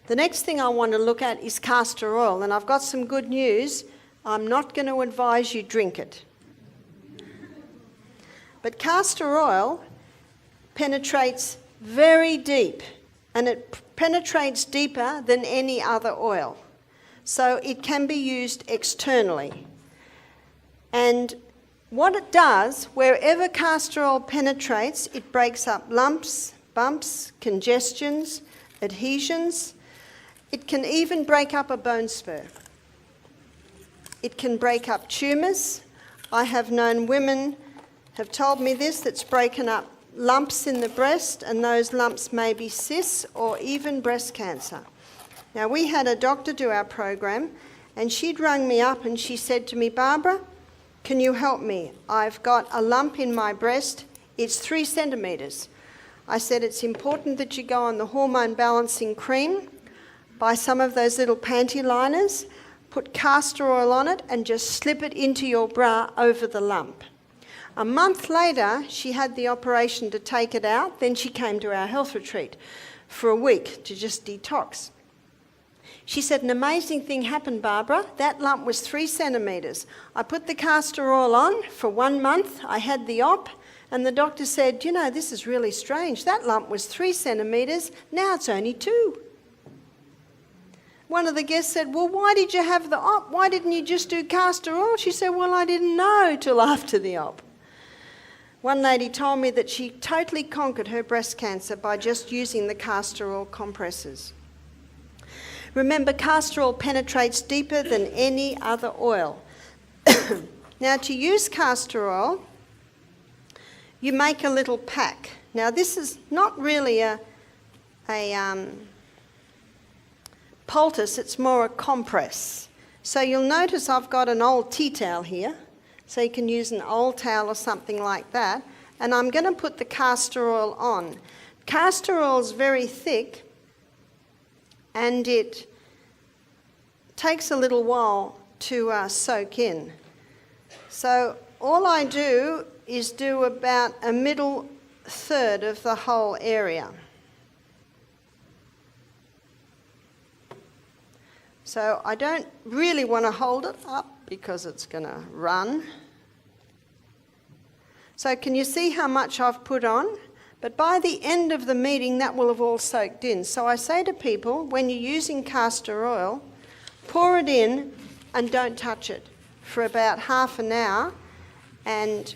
The next thing I want to look at is castor oil, and I've got some good news. I'm not going to advise you drink it. But castor oil penetrates very deep, and it penetrates deeper than any other oil. So it can be used externally. And what it does, wherever castor oil penetrates, it breaks up lumps, bumps, congestions, adhesions. It can even break up a bone spur. It can break up tumours. I have known women have told me this, that's broken up lumps in the breast, and those lumps may be cysts or even breast cancer. Now, we had a doctor do our program, and she'd rung me up and she said to me, Barbara, can you help me? I've got a lump in my breast. It's 3 centimetres. I said, it's important that you go on the hormone balancing cream, buy some of those little panty liners, put castor oil on it, and just slip it into your bra over the lump. A month later, she had the operation to take it out. Then she came to our health retreat for a week to just detox. She said, an amazing thing happened, Barbara. That lump was 3 centimetres. I put the castor oil on for 1 month. I had the op, and the doctor said, you know, this is really strange. That lump was 3 centimetres. Now it's only 2. One of the guests said, well, why did you have the op? Why didn't you just do castor oil? She said, well, I didn't know till after the op. One lady told me that she totally conquered her breast cancer by just using the castor oil compresses. Remember, castor oil penetrates deeper than any other oil. Now, to use castor oil, you make a little pack. Now, this is not really a poultice, it's more a compress. So you'll notice I've got an old tea towel here, so you can use an old towel or something like that, and I'm going to put the castor oil on. Castor oil is very thick, and it takes a little while to soak in. So all I do is do about a middle third of the whole area. So I don't really want to hold it up because it's going to run. So can you see how much I've put on? But by the end of the meeting, that will have all soaked in. So I say to people, when you're using castor oil, pour it in and don't touch it for about half an hour, and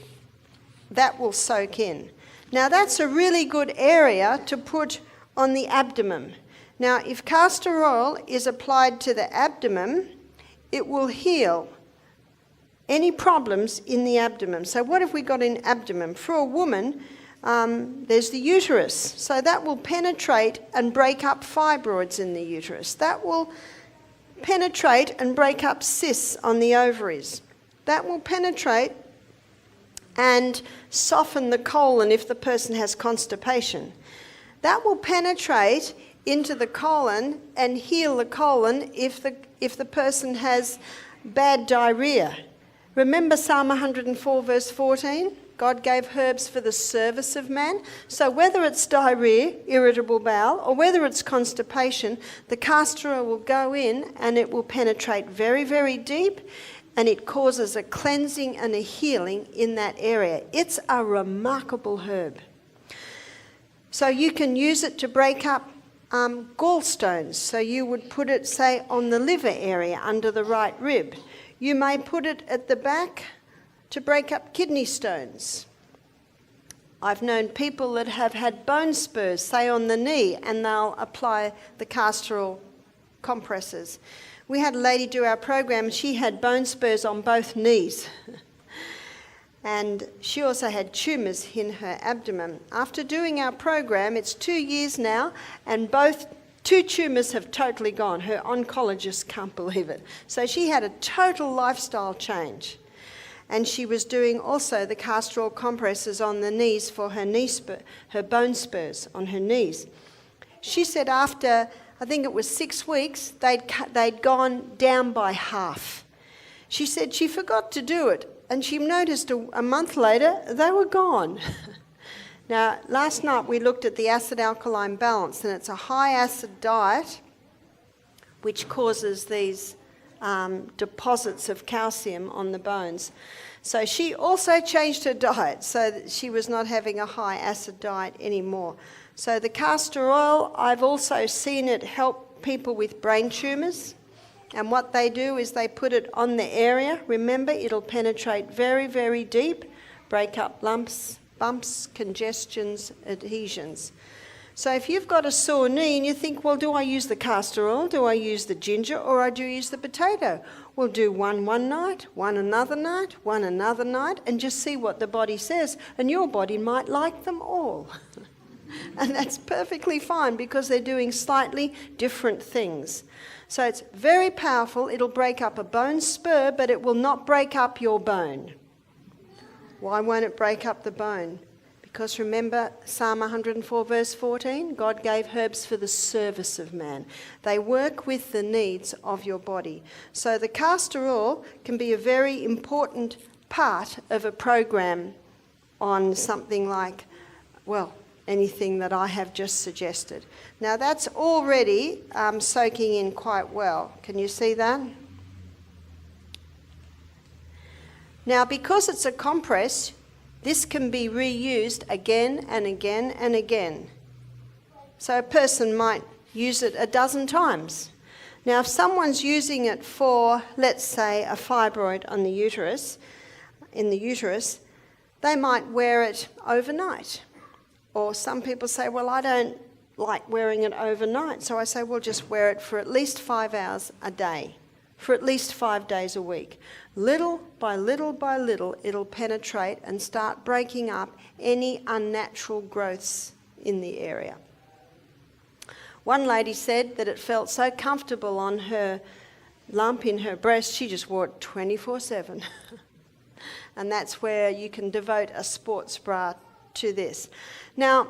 that will soak in. Now that's a really good area to put on the abdomen. Now if castor oil is applied to the abdomen, it will heal any problems in the abdomen. So what have we got in abdomen? For a woman, there's the uterus. So that will penetrate and break up fibroids in the uterus. That will penetrate and break up cysts on the ovaries. That will penetrate and soften the colon if the person has constipation. That will penetrate into the colon and heal the colon if the person has bad diarrhea. Remember Psalm 104 verse 14? God gave herbs for the service of man. So whether it's diarrhea, irritable bowel, or whether it's constipation, the castor oil will go in and it will penetrate very, very deep, and it causes a cleansing and a healing in that area. It's a remarkable herb. So you can use it to break up gallstones. So you would put it, say, on the liver area under the right rib. You may put it at the back to break up kidney stones. I've known people that have had bone spurs, say on the knee, and they'll apply the castor oil compresses. We had a lady do our program, she had bone spurs on both knees. And she also had tumours in her abdomen. After doing our program, it's 2 years now, and both 2 tumours have totally gone. Her oncologist can't believe it. So she had a total lifestyle change. And she was doing also the castor oil compresses on the knees for her bone spurs on her knees. She said after, I think it was 6 weeks, they'd gone down by half. She said she forgot to do it, and she noticed a month later they were gone. Now, last night we looked at the acid-alkaline balance, and it's a high-acid diet which causes these deposits of calcium on the bones. So she also changed her diet so that she was not having a high acid diet anymore. So the castor oil, I've also seen it help people with brain tumours. And what they do is they put it on the area. Remember, it'll penetrate very, very deep, break up lumps, bumps, congestions, adhesions. So if you've got a sore knee and you think, well, do I use the castor oil, do I use the ginger, or do I use the potato? Well, do one night, one another night, one another night, and just see what the body says. And your body might like them all. And that's perfectly fine because they're doing slightly different things. So it's very powerful. It'll break up a bone spur, but it will not break up your bone. Why won't it break up the bone? Because remember Psalm 104 verse 14, God gave herbs for the service of man. They work with the needs of your body. So the castor oil can be a very important part of a program on something like, well, anything that I have just suggested. Now that's already soaking in quite well. Can you see that? Now because it's a compress, this can be reused again and again and again. So a person might use it a dozen times. Now if someone's using it for, let's say, a fibroid on the uterus, in the uterus, they might wear it overnight. Or some people say, well, I don't like wearing it overnight. So I say, well, just wear it for at least 5 hours a day, for at least 5 days a week. Little by little by little, it'll penetrate and start breaking up any unnatural growths in the area. One lady said that it felt so comfortable on her lump in her breast, she just wore it 24/7. And that's where you can devote a sports bra to this. Now,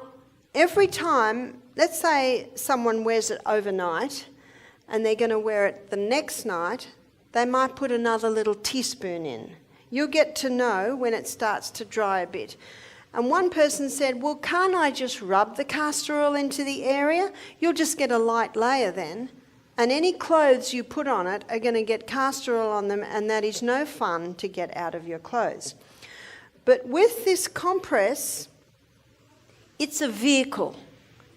every time, let's say someone wears it overnight and they're going to wear it the next night, they might put another little teaspoon in. You'll get to know when it starts to dry a bit. And one person said, well, can't I just rub the castor oil into the area? You'll just get a light layer then. And any clothes you put on it are going to get castor oil on them, and that is no fun to get out of your clothes. But with this compress, it's a vehicle.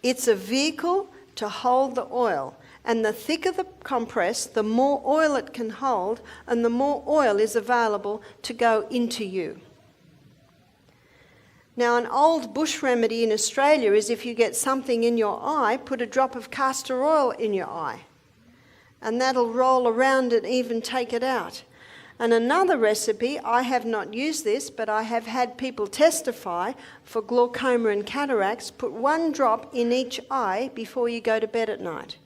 It's a vehicle to hold the oil. And the thicker the compress, the more oil it can hold, and the more oil is available to go into you. Now, an old bush remedy in Australia is if you get something in your eye, put a drop of castor oil in your eye. And that'll roll around and even take it out. And another recipe, I have not used this, but I have had people testify for glaucoma and cataracts, put 1 drop in each eye before you go to bed at night.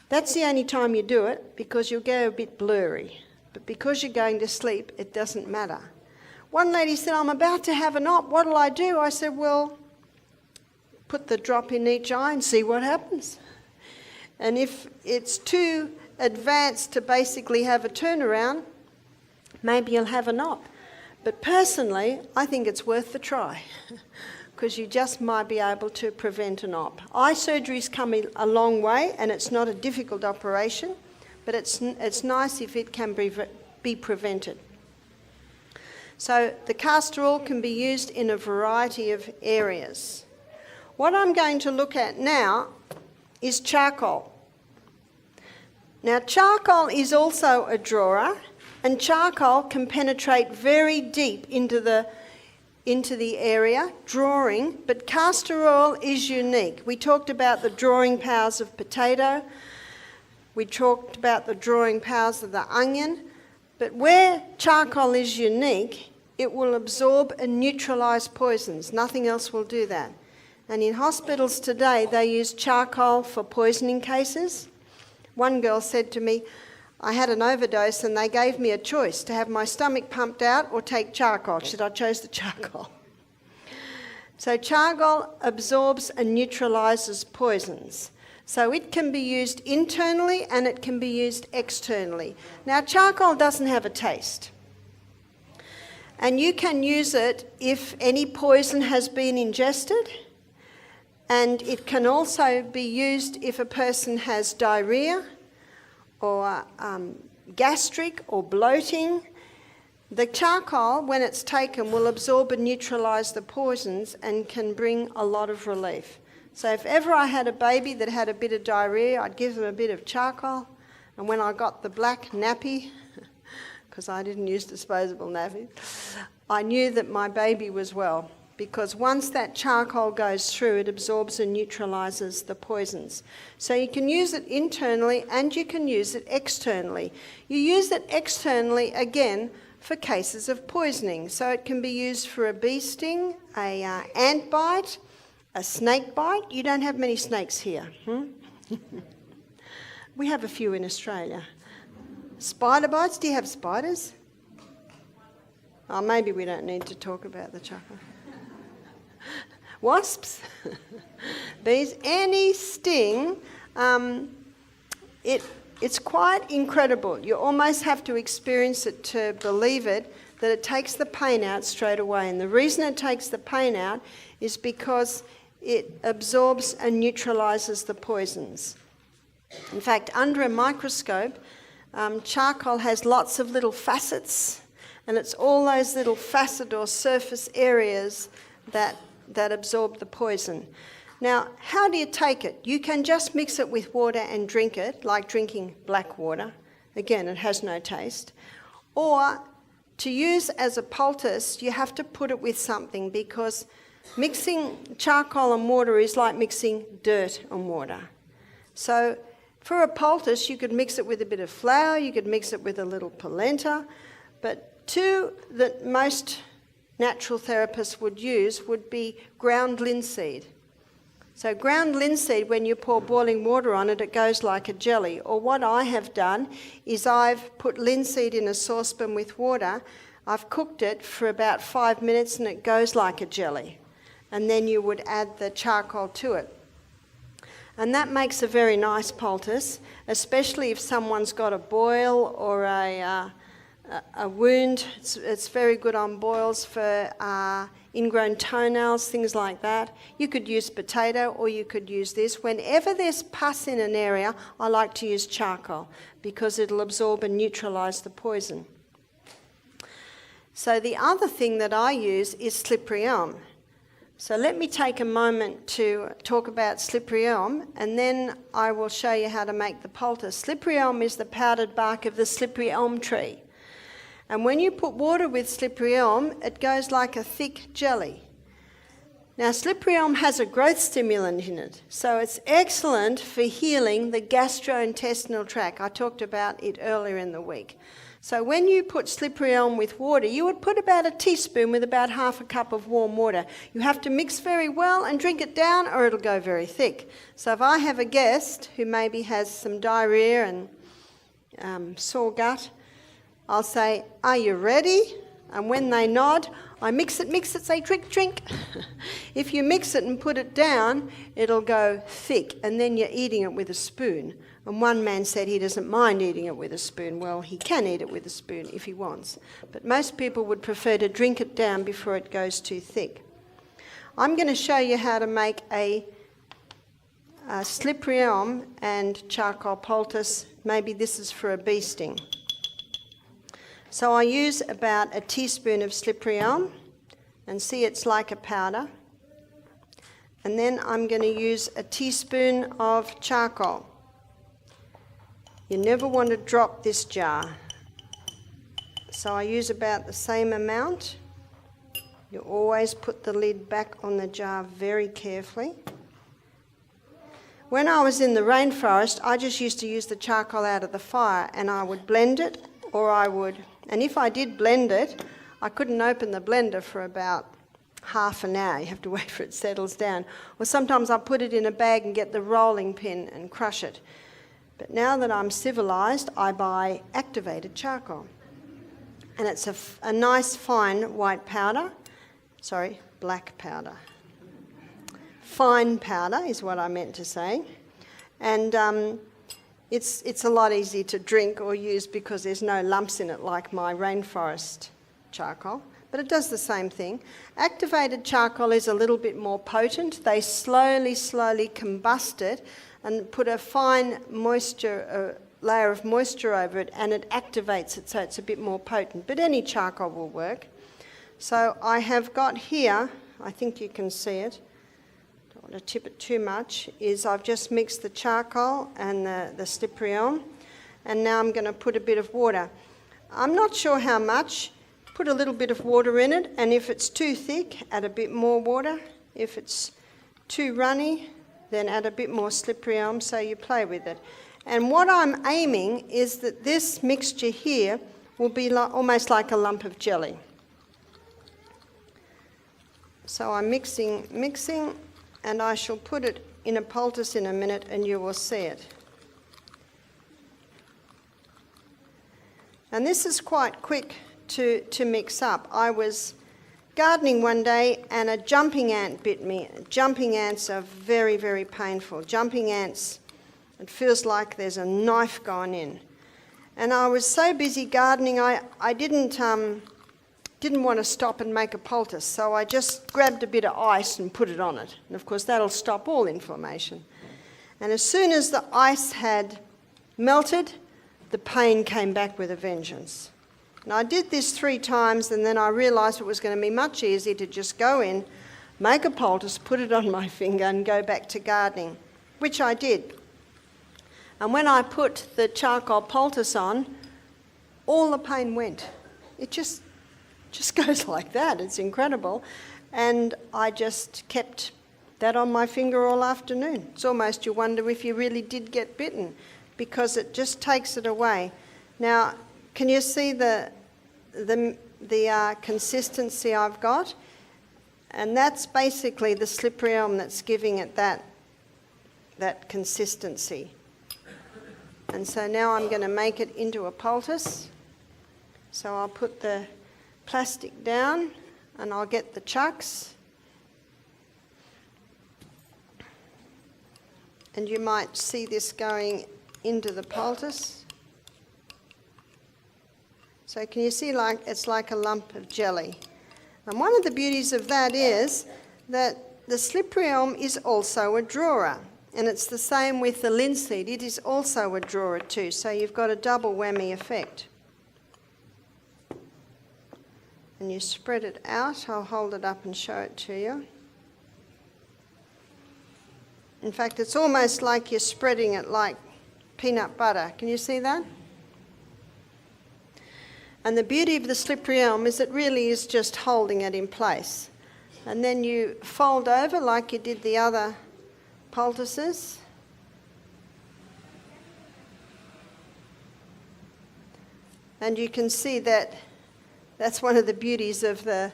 That's the only time you do it because you'll go a bit blurry. But because you're going to sleep, it doesn't matter. One lady said, I'm about to have an op, what'll I do? I said, well, put the drop in each eye and see what happens. And if it's too advanced to basically have a turnaround, maybe you'll have an op. But personally, I think it's worth the try because you just might be able to prevent an op. Eye surgery's come a long way and it's not a difficult operation, but it's nice if it can be prevented. So the castor oil can be used in a variety of areas. What I'm going to look at now is charcoal. Now charcoal is also a drawer, and charcoal can penetrate very deep into the area, drawing, but castor oil is unique. We talked about the drawing powers of potato, we talked about the drawing powers of the onion, but where charcoal is unique, it will absorb and neutralise poisons. Nothing else will do that. And in hospitals today, they use charcoal for poisoning cases. One girl said to me, I had an overdose and they gave me a choice to have my stomach pumped out or take charcoal. She said, I chose the charcoal. So charcoal absorbs and neutralises poisons. So it can be used internally and it can be used externally. Now charcoal doesn't have a taste. And you can use it if any poison has been ingested. And it can also be used if a person has diarrhea or gastric or bloating. The charcoal, when it's taken, will absorb and neutralise the poisons and can bring a lot of relief. So if ever I had a baby that had a bit of diarrhea, I'd give them a bit of charcoal. And when I got the black nappy, because I didn't use disposable nappy, I knew that my baby was well. Because once that charcoal goes through, it absorbs and neutralises the poisons. So you can use it internally and you can use it externally. You use it externally, again, for cases of poisoning. So it can be used for a bee sting, a ant bite, a snake bite. You don't have many snakes here. We have a few in Australia. Spider bites. Do you have spiders? Oh, maybe we don't need to talk about the charcoal. Wasps, bees, any sting, it's quite incredible. You almost have to experience it to believe it, that it takes the pain out straight away. And the reason it takes the pain out is because it absorbs and neutralises the poisons. In fact, under a microscope, charcoal has lots of little facets, and it's all those little facet or surface areas that absorb the poison. Now, how do you take it? You can just mix it with water and drink it, like drinking black water. Again, it has no taste. Or to use as a poultice, you have to put it with something, because mixing charcoal and water is like mixing dirt and water. So for a poultice, you could mix it with a bit of flour, you could mix it with a little polenta, but two that most natural therapists would use would be ground linseed. So ground linseed, when you pour boiling water on it, it goes like a jelly. Or what I have done is I've put linseed in a saucepan with water, I've cooked it for about 5 minutes and it goes like a jelly. And then you would add the charcoal to it. And that makes a very nice poultice, especially if someone's got a boil or a wound. It's very good on boils for ingrown toenails, things like that. You could use potato or you could use this. Whenever there's pus in an area, I like to use charcoal because it'll absorb and neutralise the poison. So the other thing that I use is slippery elm. So let me take a moment to talk about slippery elm, and then I will show you how to make the poultice. Slippery elm is the powdered bark of the slippery elm tree. And when you put water with slippery elm, it goes like a thick jelly. Now, slippery elm has a growth stimulant in it, so it's excellent for healing the gastrointestinal tract. I talked about it earlier in the week. So when you put slippery elm with water, you would put about a teaspoon with about half a cup of warm water. You have to mix very well and drink it down or it'll go very thick. So if I have a guest who maybe has some diarrhea and sore gut, I'll say, "Are you ready?" And when they nod, I mix it, say, "Drink, drink." If you mix it and put it down, it'll go thick, and then you're eating it with a spoon. And one man said he doesn't mind eating it with a spoon. Well, he can eat it with a spoon if he wants. But most people would prefer to drink it down before it goes too thick. I'm going to show you how to make a slippery elm and charcoal poultice. Maybe this is for a bee sting. So I use about a teaspoon of slippery elm, and see, it's like a powder. And then I'm going to use a teaspoon of charcoal. You never want to drop this jar. So I use about the same amount. You always put the lid back on the jar very carefully. When I was in the rainforest, I just used to use the charcoal out of the fire, and I would blend it, and if I did blend it, I couldn't open the blender for about half an hour. You have to wait for it settles down. Or sometimes I put it in a bag and get the rolling pin and crush it. But now that I'm civilised, I buy activated charcoal. And it's a nice fine white powder. Sorry, black powder. Fine powder is what I meant to say. And it's a lot easier to drink or use because there's no lumps in it like my rainforest charcoal. but it does the same thing. Activated charcoal is a little bit more potent. They slowly combust it and put a fine layer of moisture over it, and it activates it so it's a bit more potent. But any charcoal will work. So I have got here, I think you can see it, don't want to tip it too much, is I've just mixed the charcoal and the slippery elm, and now I'm going to put a bit of water. I'm not sure how much. Put a little bit of water in it, and if it's too thick, add a bit more water. If it's too runny, then add a bit more slippery elm, so you play with it. And what I'm aiming is that this mixture here will be almost like a lump of jelly. So I'm mixing, and I shall put it in a poultice in a minute and you will see it. And this is quite quick to mix up. I was gardening one day and a jumping ant bit me. Jumping ants are very, very painful. Jumping ants, it feels like there's a knife gone in. And I was so busy gardening, I didn't want to stop and make a poultice, so I just grabbed a bit of ice and put it on it. And of course that'll stop all inflammation. And as soon as the ice had melted, the pain came back with a vengeance. And I did this 3 times, and then I realised it was going to be much easier to just go in, make a poultice, put it on my finger and go back to gardening, which I did. And when I put the charcoal poultice on, all the pain went. It just goes like that. It's incredible. And I just kept that on my finger all afternoon. It's almost you wonder if you really did get bitten, because it just takes it away. Now, can you see the consistency I've got? And that's basically the slippery elm that's giving it that consistency. And so now I'm going to make it into a poultice. So I'll put the plastic down and I'll get the chucks. And you might see this going into the poultice. So can you see it's like a lump of jelly? And one of the beauties of that is that the slippery elm is also a drawer. And it's the same with the linseed. It is also a drawer too. So you've got a double whammy effect. And you spread it out. I'll hold it up and show it to you. In fact, it's almost like you're spreading it like peanut butter. Can you see that? And the beauty of the slippery elm is it really is just holding it in place. And then you fold over like you did the other poultices. And you can see that that's one of the beauties of the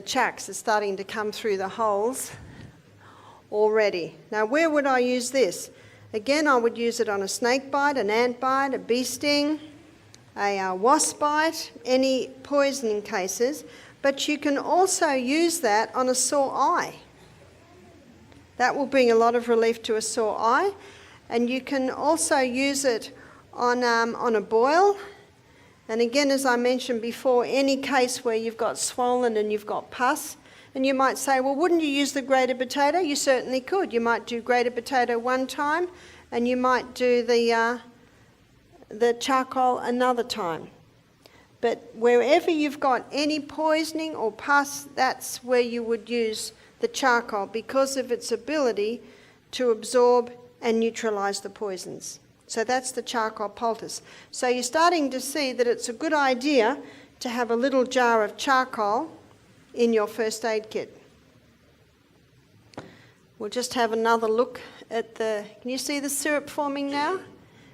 chucks. It's starting to come through the holes already. Now, where would I use this? Again, I would use it on a snake bite, an ant bite, a bee sting, a wasp bite, any poisoning cases. But you can also use that on a sore eye. That will bring a lot of relief to a sore eye. And you can also use it on a boil. And again, as I mentioned before, any case where you've got swollen and you've got pus, and you might say, well, wouldn't you use the grated potato? You certainly could. You might do grated potato one time, and you might do the charcoal another time. But wherever you've got any poisoning or pus, that's where you would use the charcoal because of its ability to absorb and neutralise the poisons. So that's the charcoal poultice. So you're starting to see that it's a good idea to have a little jar of charcoal in your first aid kit. We'll just have another look at can you see the syrup forming now?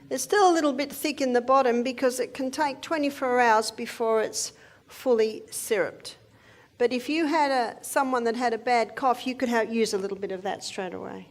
It's still a little bit thick in the bottom because it can take 24 hours before it's fully syruped. But if you had someone that had a bad cough, you could use a little bit of that straight away.